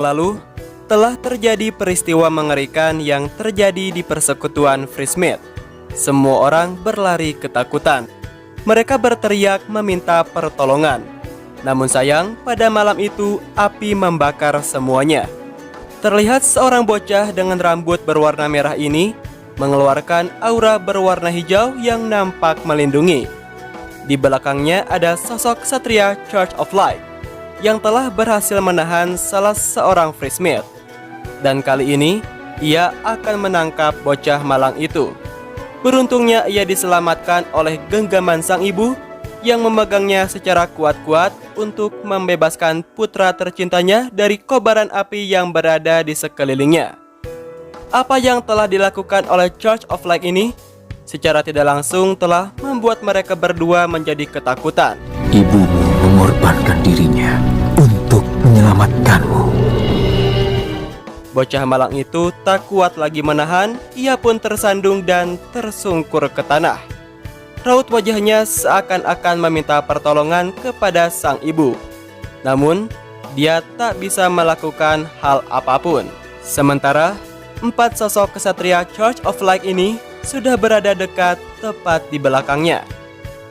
Lalu, telah terjadi peristiwa mengerikan yang terjadi di persekutuan Freesmith. Semua orang berlari ketakutan. Mereka berteriak meminta pertolongan. Namun sayang, pada malam itu api membakar semuanya. Terlihat seorang bocah dengan rambut berwarna merah ini mengeluarkan aura berwarna hijau yang nampak melindungi. Di belakangnya ada sosok Ksatria Church of Light yang telah berhasil menahan salah seorang Freesmith. Dan kali ini, ia akan menangkap bocah malang itu. Beruntungnya ia diselamatkan oleh genggaman sang ibu yang memegangnya secara kuat-kuat untuk membebaskan putra tercintanya dari kobaran api yang berada di sekelilingnya. Apa yang telah dilakukan oleh Church of Light ini secara tidak langsung telah membuat mereka berdua menjadi ketakutan. Ibumu mengorbankan dirinya untuk menyelamatkanmu. Bocah malang itu tak kuat lagi menahan, ia pun tersandung dan tersungkur ke tanah. Raut wajahnya seakan-akan meminta pertolongan kepada sang ibu. Namun, dia tak bisa melakukan hal apapun. Sementara, 4 sosok kesatria Church of Light ini sudah berada dekat tepat di belakangnya.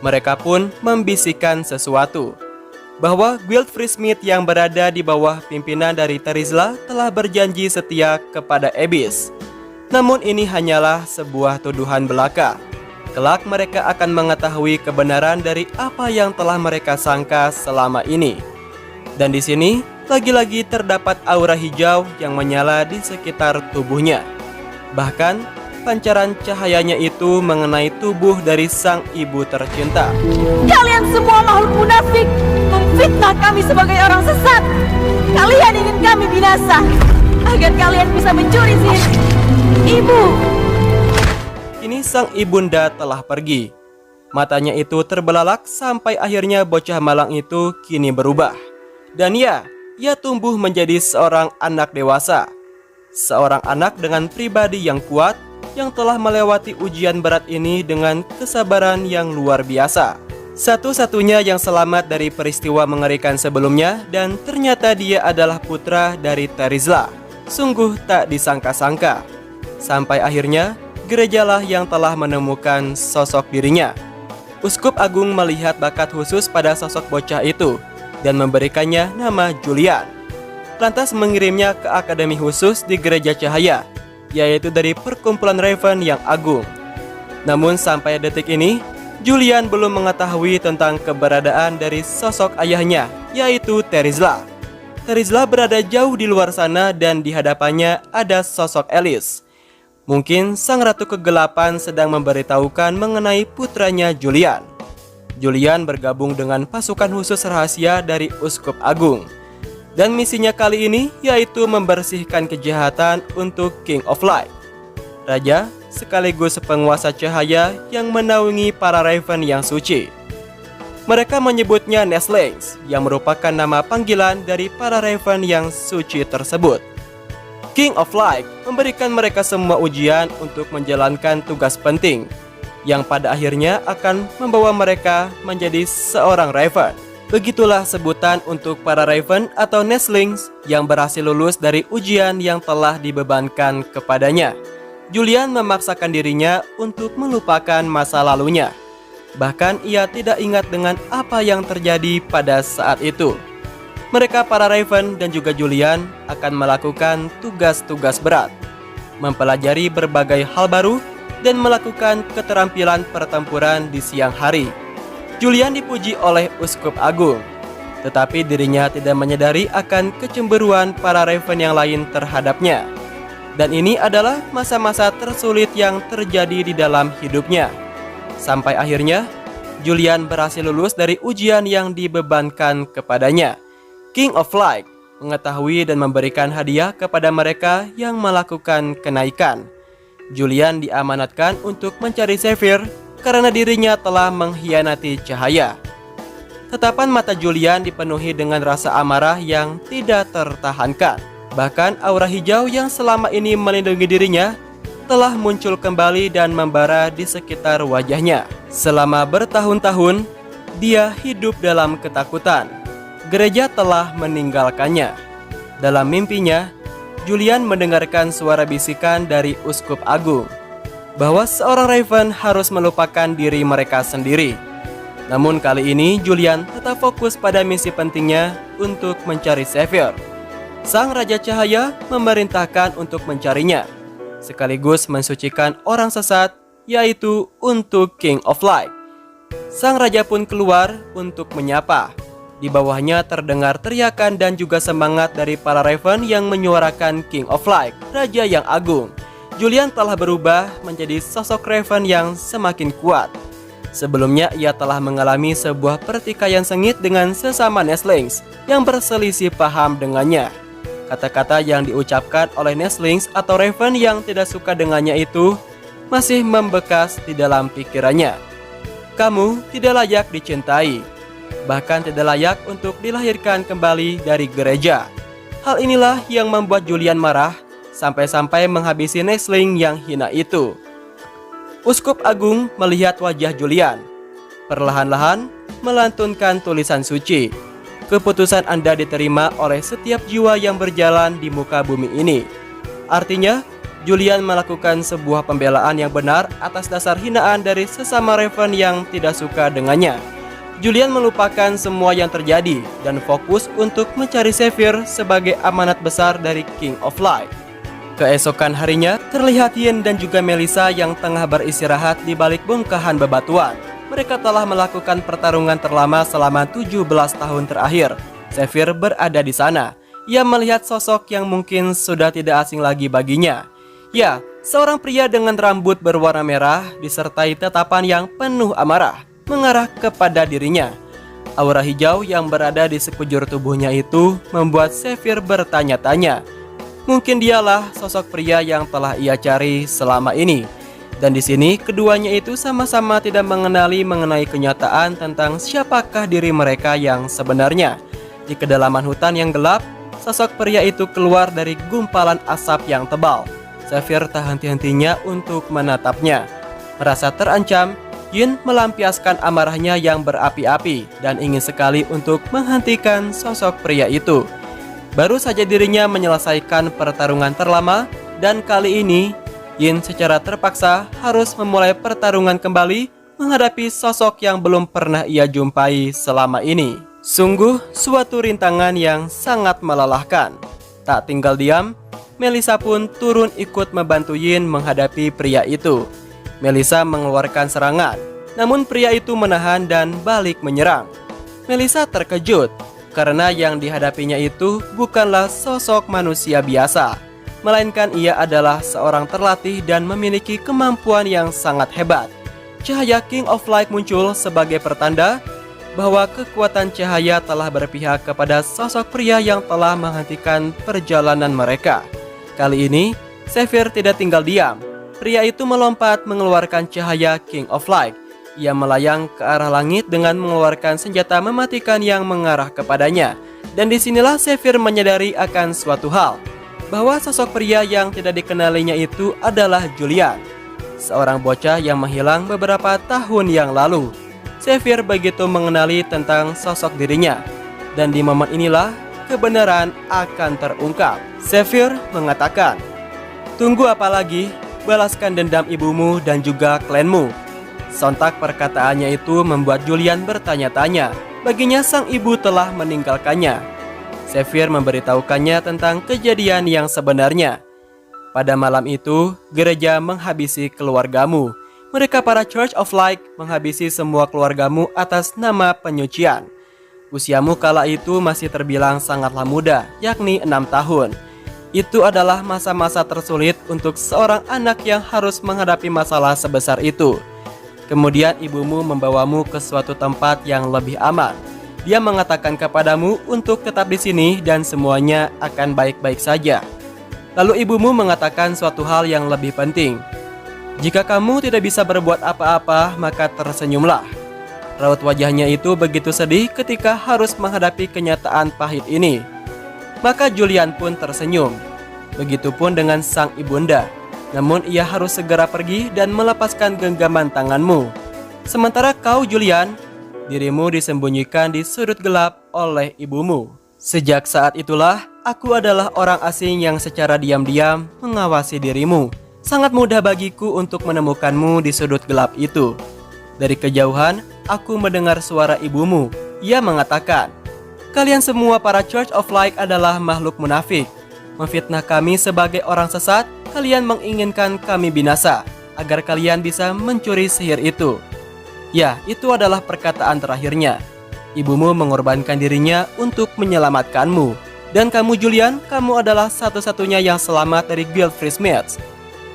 Mereka pun membisikkan sesuatu, bahwa Guild Freesmith yang berada di bawah pimpinan dari Therizla telah berjanji setia kepada Abyss. Namun ini hanyalah sebuah tuduhan belaka. Kelak mereka akan mengetahui kebenaran dari apa yang telah mereka sangka selama ini. Dan di sini lagi-lagi terdapat aura hijau yang menyala di sekitar tubuhnya. Bahkan pancaran cahayanya itu mengenai tubuh dari sang ibu tercinta. Kalian semua makhluk munafik, memfitnah kami sebagai orang sesat. Kalian ingin kami binasa agar kalian bisa mencuri sihir ibu. Kini sang ibunda telah pergi. Matanya itu terbelalak sampai akhirnya bocah malang itu kini berubah. Dan ia tumbuh menjadi seorang anak dewasa. Seorang anak dengan pribadi yang kuat yang telah melewati ujian berat ini dengan kesabaran yang luar biasa. Satu-satunya yang selamat dari peristiwa mengerikan sebelumnya, dan ternyata dia adalah putra dari Therizla. Sungguh tak disangka-sangka. Sampai akhirnya, gerejalah yang telah menemukan sosok dirinya. Uskup Agung melihat bakat khusus pada sosok bocah itu dan memberikannya nama Julian. Lantas mengirimnya ke akademi khusus di Gereja Cahaya, yaitu dari perkumpulan Raven yang agung. Namun sampai detik ini, Julian belum mengetahui tentang keberadaan dari sosok ayahnya, yaitu Therizla. Therizla berada jauh di luar sana dan di hadapannya ada sosok Elise. Mungkin sang ratu kegelapan sedang memberitahukan mengenai putranya Julian. Julian bergabung dengan pasukan khusus rahasia dari Uskup Agung. Dan misinya kali ini yaitu membersihkan kejahatan untuk King of Light, raja sekaligus penguasa cahaya yang menaungi para Raven yang suci. Mereka menyebutnya Nestlings, yang merupakan nama panggilan dari para Raven yang suci tersebut. King of Light memberikan mereka semua ujian untuk menjalankan tugas penting yang pada akhirnya akan membawa mereka menjadi seorang Raven. Begitulah sebutan untuk para Raven atau Nestlings yang berhasil lulus dari ujian yang telah dibebankan kepadanya. Julian memaksakan dirinya untuk melupakan masa lalunya. Bahkan ia tidak ingat dengan apa yang terjadi pada saat itu. Mereka para Raven dan juga Julian akan melakukan tugas-tugas berat, mempelajari berbagai hal baru, dan melakukan keterampilan pertempuran di siang hari. Julian dipuji oleh Uskup Agung, tetapi dirinya tidak menyadari akan kecemburuan para Raven yang lain terhadapnya. Dan ini adalah masa-masa tersulit yang terjadi di dalam hidupnya. Sampai akhirnya, Julian berhasil lulus dari ujian yang dibebankan kepadanya. King of Light mengetahui dan memberikan hadiah kepada mereka yang melakukan kenaikan. Julian diamanatkan untuk mencari Zephyr karena dirinya telah mengkhianati cahaya. Tatapan mata Julian dipenuhi dengan rasa amarah yang tidak tertahankan. Bahkan aura hijau yang selama ini melindungi dirinya telah muncul kembali dan membara di sekitar wajahnya. Selama bertahun-tahun, dia hidup dalam ketakutan. Gereja telah meninggalkannya. Dalam mimpinya, Julian mendengarkan suara bisikan dari Uskup Agung bahwa seorang Raven harus melupakan diri mereka sendiri. Namun kali ini Julian tetap fokus pada misi pentingnya untuk mencari Xavier. Sang Raja Cahaya memerintahkan untuk mencarinya, sekaligus mensucikan orang sesat, yaitu untuk King of Light. Sang Raja pun keluar untuk menyapa. Di bawahnya terdengar teriakan dan juga semangat dari para Raven yang menyuarakan King of Light, Raja yang Agung. Julian telah berubah menjadi sosok Raven yang semakin kuat. Sebelumnya ia telah mengalami sebuah pertikaian sengit dengan sesama Nestlings yang berselisih paham dengannya. Kata-kata yang diucapkan oleh Nestlings atau Raven yang tidak suka dengannya itu masih membekas di dalam pikirannya. Kamu tidak layak dicintai, bahkan tidak layak untuk dilahirkan kembali dari gereja. Hal inilah yang membuat Julian marah sampai-sampai menghabisi Nestling yang hina itu. Uskup Agung melihat wajah Julian, perlahan-lahan melantunkan tulisan suci. Keputusan Anda diterima oleh setiap jiwa yang berjalan di muka bumi ini. Artinya, Julian melakukan sebuah pembelaan yang benar atas dasar hinaan dari sesama Raven yang tidak suka dengannya. Julian melupakan semua yang terjadi dan fokus untuk mencari Xavier sebagai amanat besar dari King of Light. Keesokan harinya, terlihat Yin dan juga Melissa yang tengah beristirahat di balik bongkahan bebatuan. Mereka telah melakukan pertarungan terlama selama 17 tahun terakhir. Xavier berada di sana. Ia melihat sosok yang mungkin sudah tidak asing lagi baginya. Ya, seorang pria dengan rambut berwarna merah disertai tatapan yang penuh amarah mengarah kepada dirinya. Aura hijau yang berada di sekujur tubuhnya itu membuat Xavier bertanya-tanya. Mungkin dialah sosok pria yang telah ia cari selama ini. Dan di sini keduanya itu sama-sama tidak mengenai kenyataan tentang siapakah diri mereka yang sebenarnya. Di kedalaman hutan yang gelap, sosok pria itu keluar dari gumpalan asap yang tebal. Xavier tak henti-hentinya untuk menatapnya. Merasa terancam, Yin melampiaskan amarahnya yang berapi-api dan ingin sekali untuk menghentikan sosok pria itu. Baru saja dirinya menyelesaikan pertarungan terlama, dan kali ini Yin secara terpaksa harus memulai pertarungan kembali menghadapi sosok yang belum pernah ia jumpai selama ini. Sungguh suatu rintangan yang sangat melelahkan. Tak tinggal diam, Melissa pun turun ikut membantu Yin menghadapi pria itu. Melissa mengeluarkan serangan, namun pria itu menahan dan balik menyerang. Melissa terkejut karena yang dihadapinya itu bukanlah sosok manusia biasa, melainkan ia adalah seorang terlatih dan memiliki kemampuan yang sangat hebat. Cahaya King of Light muncul sebagai pertanda bahwa kekuatan cahaya telah berpihak kepada sosok pria yang telah menghentikan perjalanan mereka. Kali ini, Xavier tidak tinggal diam. Pria itu melompat mengeluarkan cahaya King of Light. Ia melayang ke arah langit dengan mengeluarkan senjata mematikan yang mengarah kepadanya. Dan disinilah Xavier menyadari akan suatu hal, bahwa sosok pria yang tidak dikenalinya itu adalah Julian, seorang bocah yang menghilang beberapa tahun yang lalu. Xavier begitu mengenali tentang sosok dirinya, dan di momen inilah kebenaran akan terungkap. Xavier mengatakan, "Tunggu apa lagi? Balaskan dendam ibumu dan juga klanmu." Sontak perkataannya itu membuat Julian bertanya-tanya. Baginya sang ibu telah meninggalkannya. Xavier memberitahukannya tentang kejadian yang sebenarnya. Pada malam itu, gereja menghabisi keluargamu. Mereka para Church of Light menghabisi semua keluargamu atas nama penyucian. Usiamu kala itu masih terbilang sangatlah muda, yakni 6 tahun. Itu adalah masa-masa tersulit untuk seorang anak yang harus menghadapi masalah sebesar itu. Kemudian ibumu membawamu ke suatu tempat yang lebih aman. Dia mengatakan kepadamu untuk tetap di sini dan semuanya akan baik-baik saja. Lalu ibumu mengatakan suatu hal yang lebih penting. Jika kamu tidak bisa berbuat apa-apa, maka tersenyumlah. Raut wajahnya itu begitu sedih ketika harus menghadapi kenyataan pahit ini. Maka Julian pun tersenyum. Begitupun dengan sang ibunda. Namun ia harus segera pergi dan melepaskan genggaman tanganmu. Sementara kau Julian, dirimu disembunyikan di sudut gelap oleh ibumu. Sejak saat itulah aku adalah orang asing yang secara diam-diam mengawasi dirimu. Sangat mudah bagiku untuk menemukanmu di sudut gelap itu. Dari kejauhan, aku mendengar suara ibumu. Ia mengatakan, kalian semua para Church of Light adalah makhluk munafik. Memfitnah kami sebagai orang sesat, kalian menginginkan kami binasa, agar kalian bisa mencuri sihir itu. Ya, itu adalah perkataan terakhirnya. Ibumu mengorbankan dirinya untuk menyelamatkanmu. Dan kamu Julian, kamu adalah satu-satunya yang selamat dari Guildfrey Smiths.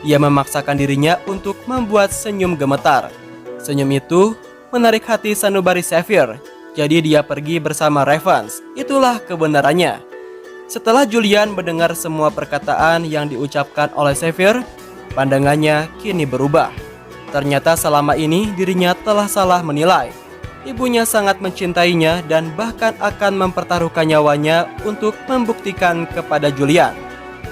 Ia memaksakan dirinya untuk membuat senyum gemetar. Senyum itu menarik hati sanubari Xavier. Jadi dia pergi bersama Ravens. Itulah kebenarannya. Setelah Julian mendengar semua perkataan yang diucapkan oleh Xavier, pandangannya kini berubah. Ternyata selama ini dirinya telah salah menilai. Ibunya sangat mencintainya dan bahkan akan mempertaruhkan nyawanya untuk membuktikan kepada Julian.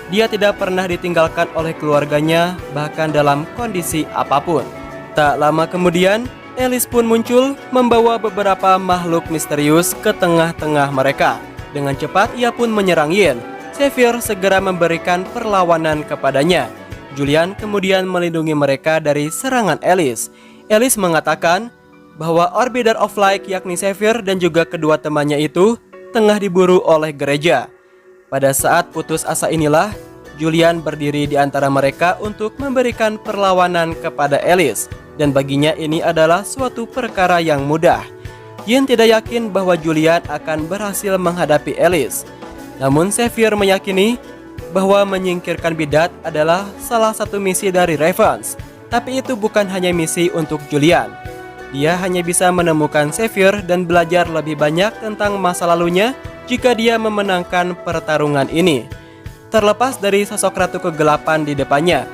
Dia tidak pernah ditinggalkan oleh keluarganya, bahkan dalam kondisi apapun. Tak lama kemudian, Alice pun muncul membawa beberapa makhluk misterius ke tengah-tengah mereka. Dengan cepat ia pun menyerang Yin. Xavier segera memberikan perlawanan kepadanya. Julian kemudian melindungi mereka dari serangan Alice. Alice mengatakan bahwa Arbiter of Light yakni Xavier dan juga kedua temannya itu tengah diburu oleh gereja. Pada saat putus asa inilah, Julian berdiri di antara mereka untuk memberikan perlawanan kepada Alice. Dan baginya ini adalah suatu perkara yang mudah. Yin tidak yakin bahwa Julian akan berhasil menghadapi Alice. Namun Xavier meyakini bahwa menyingkirkan bidat adalah salah satu misi dari Ravens. Tapi itu bukan hanya misi untuk Julian. Dia hanya bisa menemukan Xavier dan belajar lebih banyak tentang masa lalunya jika dia memenangkan pertarungan ini. Terlepas dari sosok ratu kegelapan di depannya,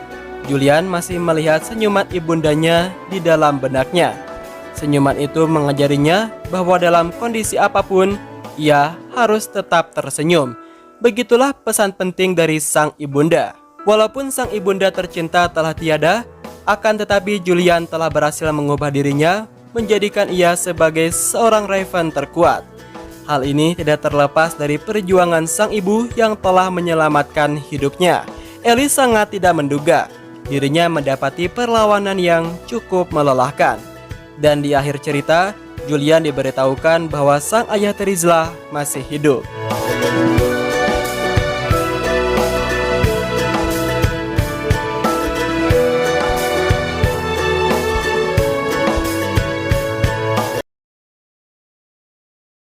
Julian masih melihat senyuman ibundanya di dalam benaknya. Senyuman itu mengajarinya bahwa dalam kondisi apapun, ia harus tetap tersenyum. Begitulah pesan penting dari sang ibunda. Walaupun sang ibunda tercinta telah tiada, akan tetapi Julian telah berhasil mengubah dirinya, menjadikan ia sebagai seorang Raven terkuat. Hal ini tidak terlepas dari perjuangan sang ibu yang telah menyelamatkan hidupnya. Alice sangat tidak menduga dirinya mendapati perlawanan yang cukup melelahkan. Dan di akhir cerita, Julian diberitahukan bahwa sang ayah Terizla masih hidup.